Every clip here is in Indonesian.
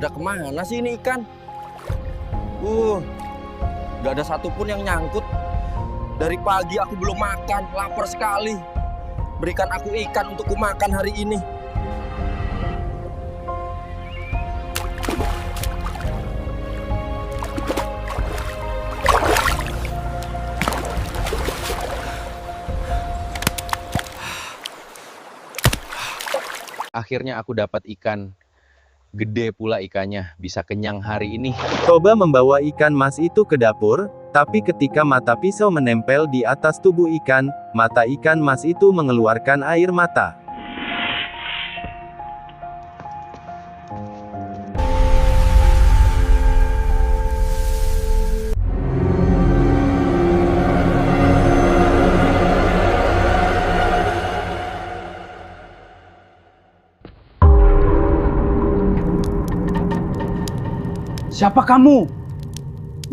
pada kemana sih ini ikan? Gak ada satupun yang nyangkut. Dari pagi aku belum makan, lapar sekali. Berikan aku ikan untuk kumakan hari ini. Akhirnya aku dapat ikan. Gede pula ikannya, bisa kenyang hari ini. Toba membawa ikan mas itu ke dapur, tapi ketika mata pisau menempel di atas tubuh ikan, mata ikan mas itu mengeluarkan air mata. Siapa kamu?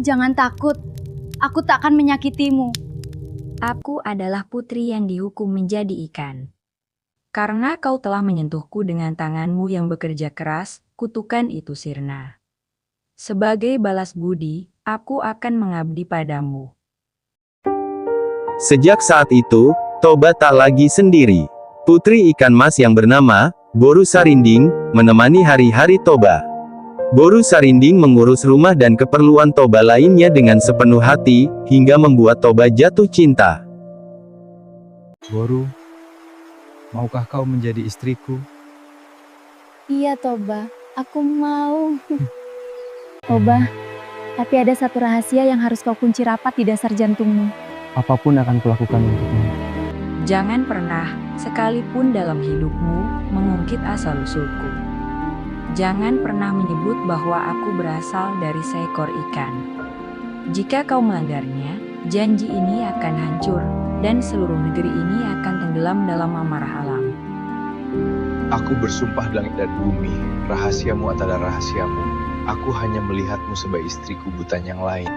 Jangan takut, aku tak akan menyakitimu. Aku adalah putri yang dihukum menjadi ikan. Karena kau telah menyentuhku dengan tanganmu yang bekerja keras, kutukan itu sirna. Sebagai balas budi, aku akan mengabdi padamu. Sejak saat itu, Toba tak lagi sendiri. Putri ikan mas yang bernama Boru Sarinding menemani hari-hari Toba. Boru Sarinding mengurus rumah dan keperluan Toba lainnya dengan sepenuh hati, hingga membuat Toba jatuh cinta. Boru, maukah kau menjadi istriku? Iya Toba, aku mau. Toba, tapi ada satu rahasia yang harus kau kunci rapat di dasar jantungmu. Apapun akan kulakukan untukmu. Jangan pernah, sekalipun dalam hidupmu, mengungkit asal-usulku. Jangan pernah menyebut bahwa aku berasal dari seekor ikan. Jika kau melanggarnya, janji ini akan hancur, dan seluruh negeri ini akan tenggelam dalam amarah alam. Aku bersumpah di langit dan bumi, rahasiamu adalah rahasiamu. Aku hanya melihatmu sebagai istriku, bukan yang lain.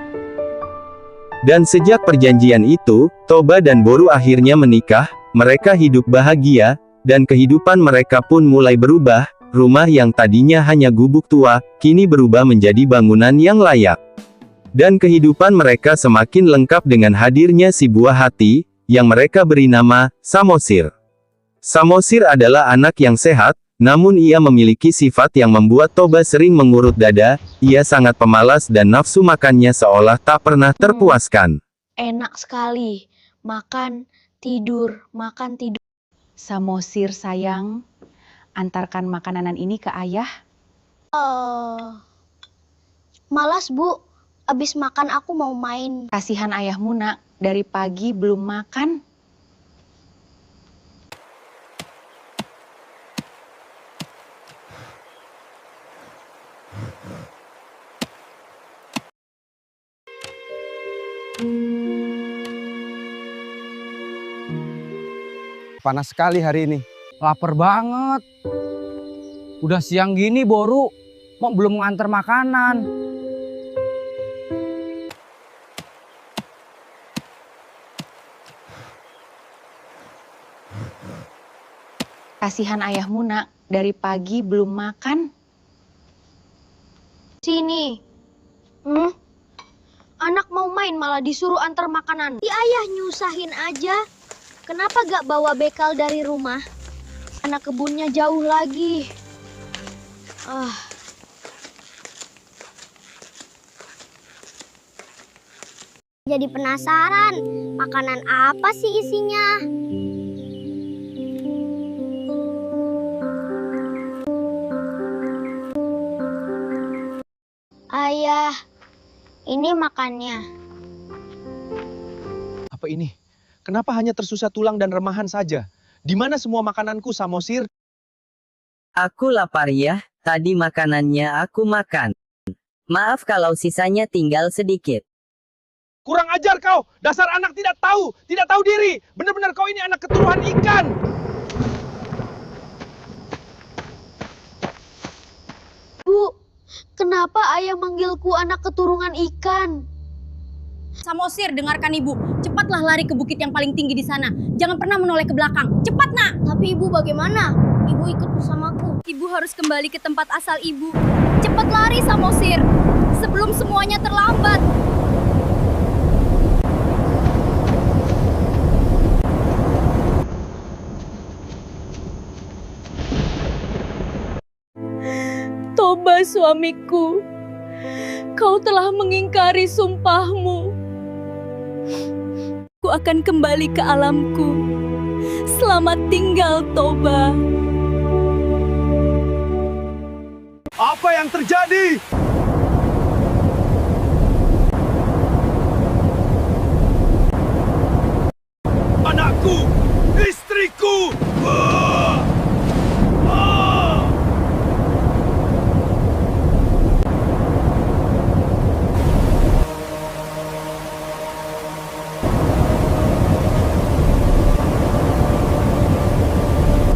Dan sejak perjanjian itu, Toba dan Boru akhirnya menikah, mereka hidup bahagia, dan kehidupan mereka pun mulai berubah. Rumah yang tadinya hanya gubuk tua, kini berubah menjadi bangunan yang layak. Dan kehidupan mereka semakin lengkap dengan hadirnya si buah hati, yang mereka beri nama Samosir. Samosir adalah anak yang sehat, namun ia memiliki sifat yang membuat Toba sering mengurut dada, ia sangat pemalas dan nafsu makannya seolah tak pernah terpuaskan. Enak sekali, makan, tidur, makan, tidur. Samosir sayang, antarkan makanan ini ke ayah. Malas Bu, abis makan aku mau main. Kasihan ayahmu nak, dari pagi belum makan. Panas sekali hari ini. Lapar banget. Udah siang gini, Boru. Mau belum nganter makanan. Kasihan ayahmu nak, dari pagi belum makan. Sini. Anak mau main malah disuruh antar makanan. Si ayah nyusahin aja. Kenapa gak bawa bekal dari rumah? Anak kebunnya jauh lagi. Jadi penasaran, makanan apa sih isinya? Ayah, ini makannya. Apa ini? Kenapa hanya tersisa tulang dan remahan saja? Di mana semua makananku, Samosir? Aku lapar ya, tadi makanannya aku makan. Maaf kalau sisanya tinggal sedikit. Kurang ajar kau, dasar anak tidak tahu diri. Benar-benar kau ini anak keturunan ikan. Bu, kenapa ayah manggilku anak keturunan ikan? Samosir, dengarkan ibu. Cepatlah lari ke bukit yang paling tinggi di sana. Jangan pernah menoleh ke belakang. Cepat nak. Tapi ibu bagaimana? Ibu ikut bersamaku. Ibu harus kembali ke tempat asal ibu. Cepat lari, Samosir, sebelum semuanya terlambat. Toba suamiku, kau telah mengingkari sumpahmu. Aku akan kembali ke alamku. Selamat tinggal, Toba. Apa yang terjadi? Anakku, istriku.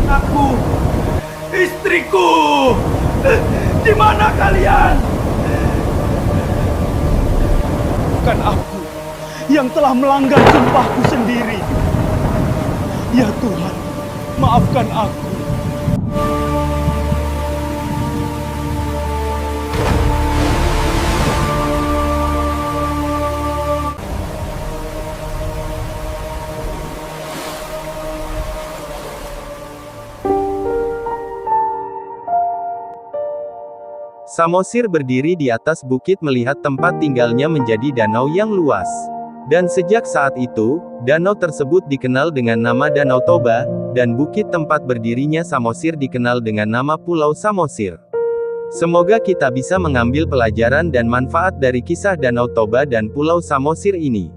Anakku, istriku. Di mana kalian? Bukan aku yang telah melanggar sumpahku sendiri. Ya Tuhan, maafkan aku. Samosir berdiri di atas bukit melihat tempat tinggalnya menjadi danau yang luas. Dan sejak saat itu, danau tersebut dikenal dengan nama Danau Toba, dan bukit tempat berdirinya Samosir dikenal dengan nama Pulau Samosir. Semoga kita bisa mengambil pelajaran dan manfaat dari kisah Danau Toba dan Pulau Samosir ini.